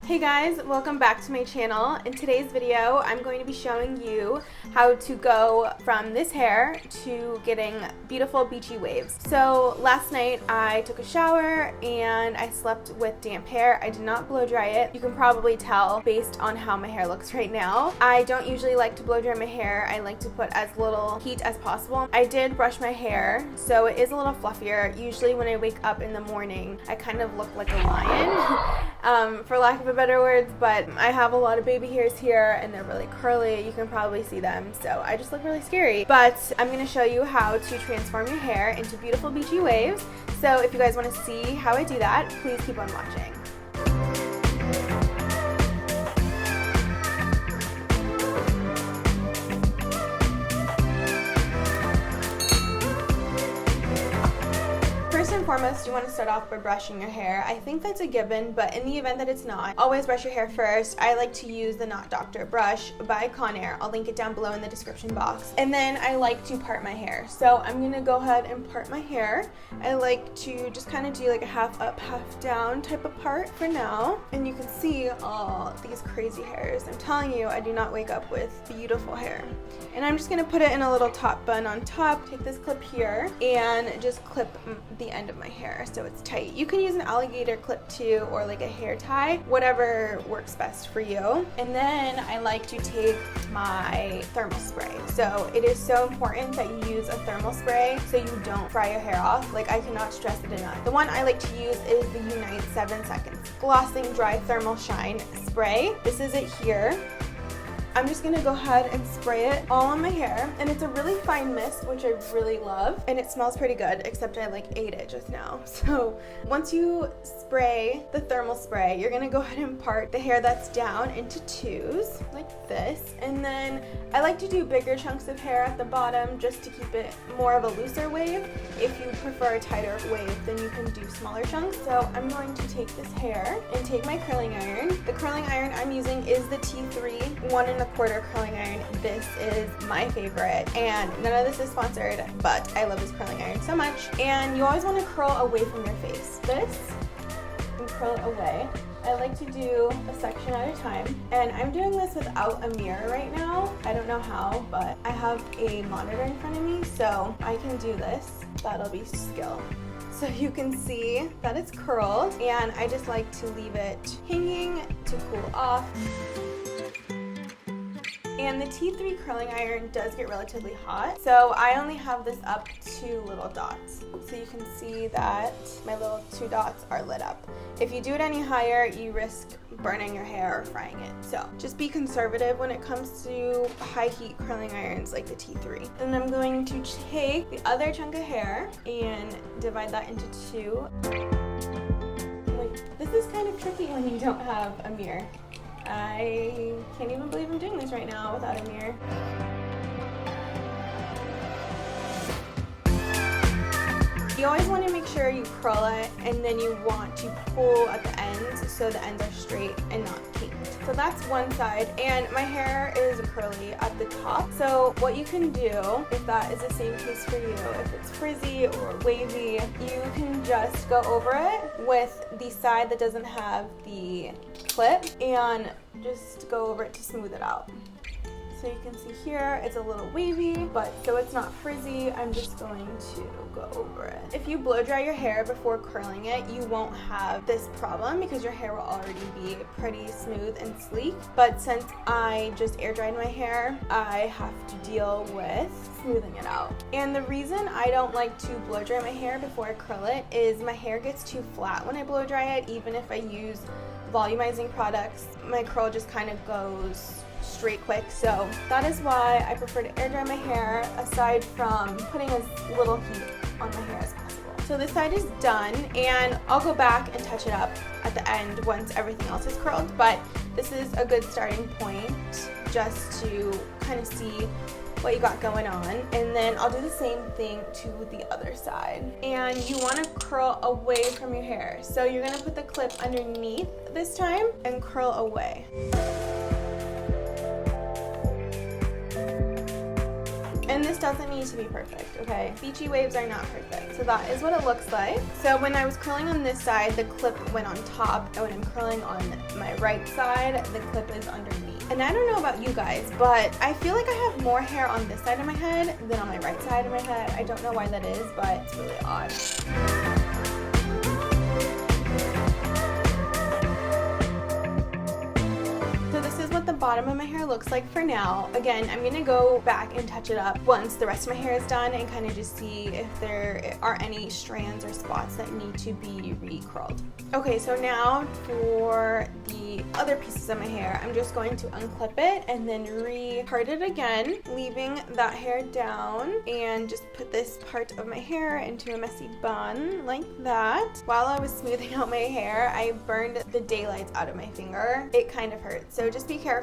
Hey guys, welcome back to my channel. In today's video, I'm going to be showing you how to go from this hair to getting beautiful beachy waves. So last night I took a shower and I slept with damp hair. I did not blow dry it. You can probably tell based on how my hair looks right now. I don't usually like to blow dry my hair. I like to put as little heat as possible. I did brush my hair, so it is a little fluffier. Usually when I wake up in the morning, I kind of look like a lion. For lack of a better words, but I have a lot of baby hairs here and they're really curly. You can probably see them, so I just look really scary. But I'm going to show you how to transform your hair into beautiful beachy waves. So if you guys want to see how I do that, please keep on watching. First and foremost, you want to start off by brushing your hair. I think that's a given, but in the event that it's not, always brush your hair first. I like to use the Knot Doctor brush by Conair. I'll link it down below in the description box. And then I like to part my hair. So I'm going to go ahead and part my hair. I like to just kind of do like a half up, half down type of part for now. And you can see all these crazy hairs. I'm telling you, I do not wake up with beautiful hair. And I'm just going to put it in a little top bun on top. Take this clip here and just clip the end of my hair so it's tight. You can use an alligator clip too, or like a hair tie, whatever works best for you. And then I like to take my thermal spray. So it is so important that you use a thermal spray so you don't fry your hair off. Like, I cannot stress it enough. The one I like to use is the Unite 7 Seconds Glossing Dry Thermal Shine Spray. This is it here. I'm just gonna go ahead and spray it all on my hair, and it's a really fine mist, which I really love, and it smells pretty good, except I like ate it just now. So once you spray the thermal spray, you're gonna go ahead and part the hair that's down into twos like this, and then I like to do bigger chunks of hair at the bottom just to keep it more of a looser wave. If you prefer a tighter wave, then you can do smaller chunks. So I'm going to take this hair and take my curling iron. The curling iron I'm using is the T3 1 1/4 curling iron. This is my favorite, and none of this is sponsored, but I love this curling iron so much. And you always want to curl away from your face. This, and curl it away. I like to do a section at a time, and I'm doing this without a mirror right now. I don't know how, but I have a monitor in front of me, so I can do this. That'll be skill. So you can see that it's curled, and I just like to leave it hanging to cool off. And the T3 curling iron does get relatively hot, so I only have this up 2 little dots. So you can see that my little 2 dots are lit up. If you do it any higher, you risk burning your hair or frying it. So just be conservative when it comes to high heat curling irons like the T3. Then I'm going to take the other chunk of hair and divide that into 2. Like, this is kind of tricky when you don't have a mirror. I can't even believe I'm doing this right now without a mirror. You always want to make sure you curl it, and then you want to pull at the ends so the ends are straight and not kinked. So that's one side, and my hair is curly at the top. So what you can do, if that is the same case for you, if it's frizzy or wavy, you can just go over it with the side that doesn't have the clip and just go over it to smooth it out. So you can see here, it's a little wavy, but so it's not frizzy, I'm just going to go over it. If you blow dry your hair before curling it, you won't have this problem because your hair will already be pretty smooth and sleek. But since I just air dried my hair, I have to deal with smoothing it out. And the reason I don't like to blow dry my hair before I curl it is my hair gets too flat when I blow dry it. Even if I use volumizing products, my curl just kind of goes straight quick. So that is why I prefer to air dry my hair, aside from putting as little heat on my hair as possible. So this side is done, and I'll go back and touch it up at the end once everything else is curled, but this is a good starting point just to kind of see what you got going on. And then I'll do the same thing to the other side. And you want to curl away from your hair. So you're going to put the clip underneath this time and curl away. And this this doesn't need to be perfect, okay? Beachy waves are not perfect. So that is what it looks like. So when I was curling on this side, the clip went on top, and when I'm curling on my right side, the clip is underneath. And I don't know about you guys, but I feel like I have more hair on this side of my head than on my right side of my head. I don't know why that is, but it's really odd. The bottom of my hair looks like for now. Again, I'm gonna go back and touch it up once the rest of my hair is done and kind of just see if there are any strands or spots that need to be re-curled. Okay, so now for the other pieces of my hair, I'm just going to unclip it and then re-part it again, leaving that hair down, and just put this part of my hair into a messy bun like that. While I was smoothing out my hair, I burned the daylights out of my finger. It kind of hurts, so just be careful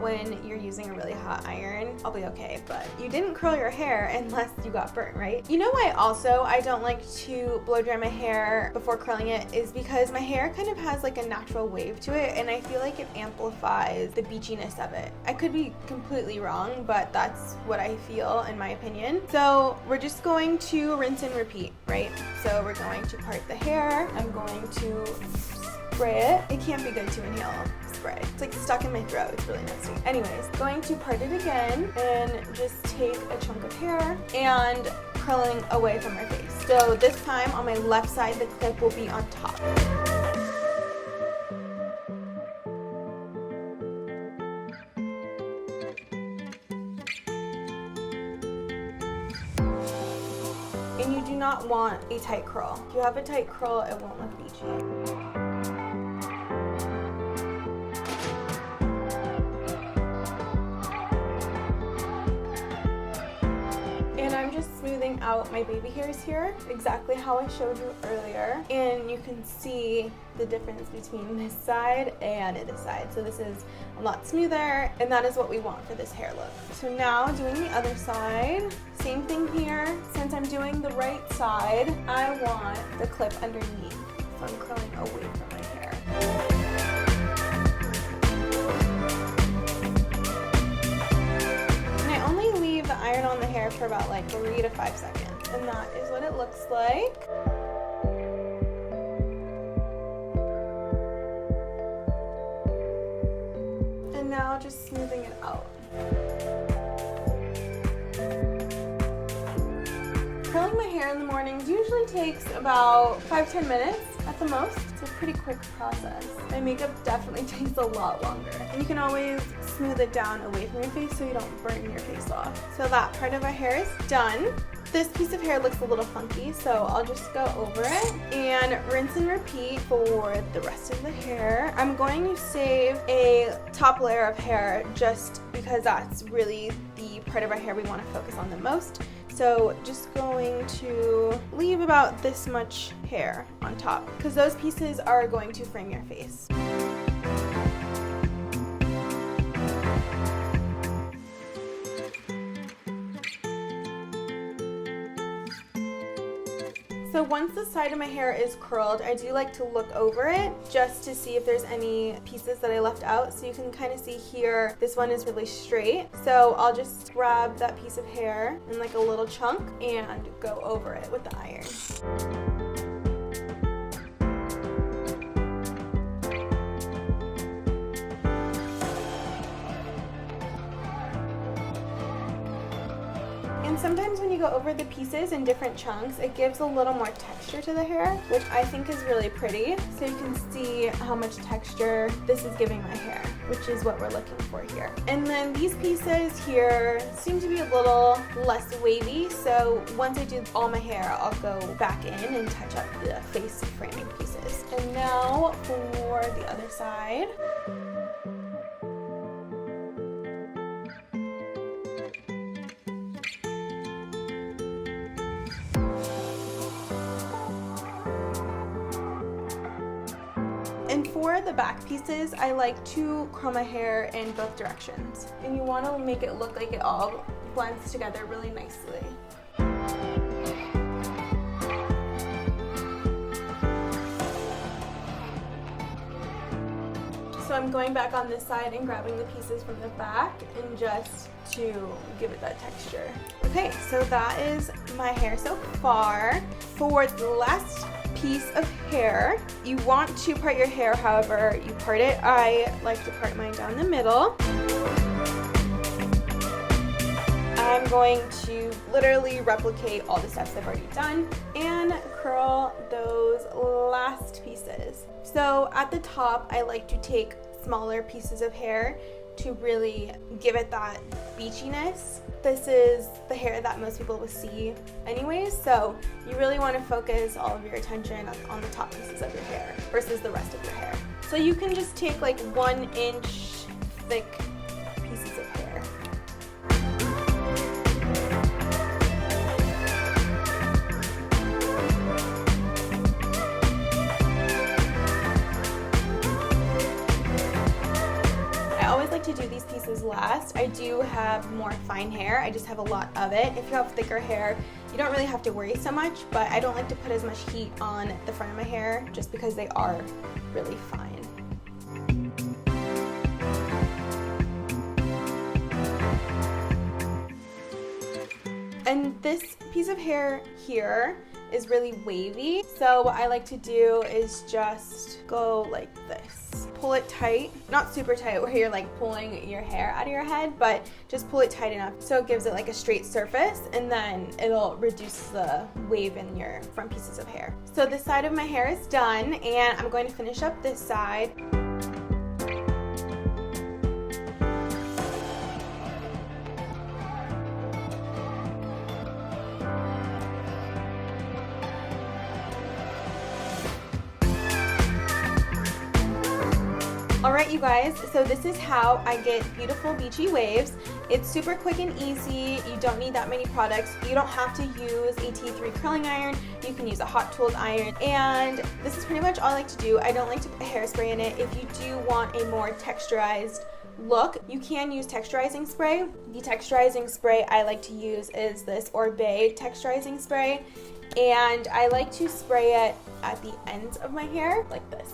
when you're using a really hot iron. I'll be okay, but you didn't curl your hair unless you got burnt, right? You know why also I don't like to blow dry my hair before curling it is because my hair kind of has like a natural wave to it, and I feel like it amplifies the beachiness of it. I could be completely wrong, but that's what I feel in my opinion. So we're just going to rinse and repeat, right? So we're going to part the hair. I'm going to spray it. It can't be good to inhale spray. It's like stuck in my throat. It's really nasty. Anyways, going to part it again and just take a chunk of hair and curling away from my face. So this time on my left side, the clip will be on top. And you do not want a tight curl. If you have a tight curl, it won't look beachy. I'm just smoothing out my baby hairs here, exactly how I showed you earlier. And you can see the difference between this side and this side. So this is a lot smoother, and that is what we want for this hair look. So now doing the other side, same thing here. Since I'm doing the right side, I want the clip underneath. So I'm curling away from my hair. Iron on the hair for about like 3 to 5 seconds, and that is what it looks like. And now just smoothing it out. Curling my hair in the mornings usually takes about 5-10 minutes at the most. It's a pretty quick process. My makeup definitely takes a lot longer. And you can always smooth it down away from your face so you don't burn your face off. So that part of our hair is done. This piece of hair looks a little funky, so I'll just go over it and rinse and repeat for the rest of the hair. I'm going to save a top layer of hair just because that's really the part of our hair we want to focus on the most. So just going to leave about this much hair on top because those pieces are going to frame your face. So once the side of my hair is curled, I do like to look over it just to see if there's any pieces that I left out. So you can kind of see here, this one is really straight. So I'll just grab that piece of hair in like a little chunk and go over it with the iron. And sometimes when you go over the pieces in different chunks, it gives a little more texture to the hair, which I think is really pretty. So you can see how much texture this is giving my hair, which is what we're looking for here. And then these pieces here seem to be a little less wavy. So once I do all my hair, I'll go back in and touch up the face framing pieces. And now for the other side. And for the back pieces, I like to curl my hair in both directions. And you want to make it look like it all blends together really nicely. So I'm going back on this side and grabbing the pieces from the back and just to give it that texture. Okay, so that is my hair so far. For the last piece of hair, you want to part your hair however you part it. I like to part mine down the middle. I'm going to literally replicate all the steps I've already done and curl those last pieces. So at the top, I like to take smaller pieces of hair to really give it that beachiness. This is the hair that most people will see anyways, so you really want to focus all of your attention on the top pieces of your hair versus the rest of your hair. So you can just take like 1 inch thick pieces of hair. To do these pieces last. I do have more fine hair. I just have a lot of it. If you have thicker hair, you don't really have to worry so much, but I don't like to put as much heat on the front of my hair just because they are really fine. And this piece of hair here is really wavy. So what I like to do is just go like this. Pull it tight, not super tight where you're like pulling your hair out of your head, but just pull it tight enough so it gives it like a straight surface, and then it'll reduce the wave in your front pieces of hair. So this side of my hair is done, and I'm going to finish up this side. Alright you guys, so this is how I get beautiful beachy waves. It's super quick and easy. You don't need that many products. You don't have to use a T3 curling iron. You can use a hot tooled iron. And this is pretty much all I like to do. I don't like to put hairspray in it. If you do want a more texturized look, you can use texturizing spray. The texturizing spray I like to use is this Oribe texturizing spray. And I like to spray it at the ends of my hair like this.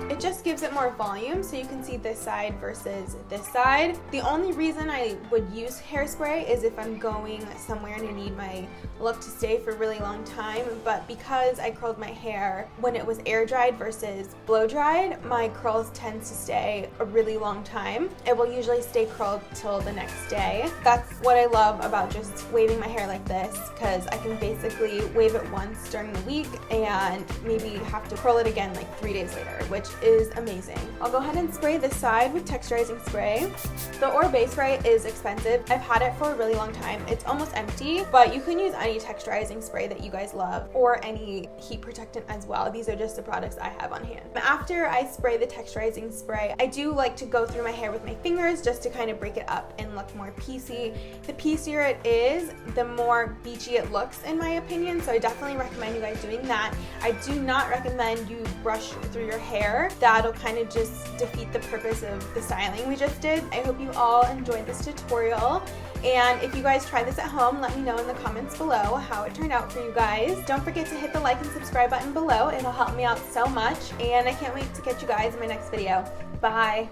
It just gives it more volume so you can see this side versus this side. The only reason I would use hairspray is if I'm going somewhere and I need my look to stay for a really long time, but because I curled my hair when it was air dried versus blow dried, my curls tend to stay a really long time. It will usually stay curled till the next day. That's what I love about just waving my hair like this, because I can basically wave it once during the week and maybe have to curl it again like 3 days later, which is amazing. I'll go ahead and spray this side with texturizing spray. The Oribe spray is expensive. I've had it for a really long time. It's almost empty, but you can use any texturizing spray that you guys love or any heat protectant as well. These are just the products I have on hand. After I spray the texturizing spray, I do like to go through my hair with my fingers just to kind of break it up and look more piecey. The piecier it is, the more beachy it looks in my opinion, so I definitely recommend you guys doing that. I do not recommend you brush through your hair. That'll kind of just defeat the purpose of the styling we just did. I hope you all enjoyed this tutorial. And if you guys try this at home, let me know in the comments below how it turned out for you guys. Don't forget to hit the like and subscribe button below. It'll help me out so much. And I can't wait to catch you guys in my next video. Bye.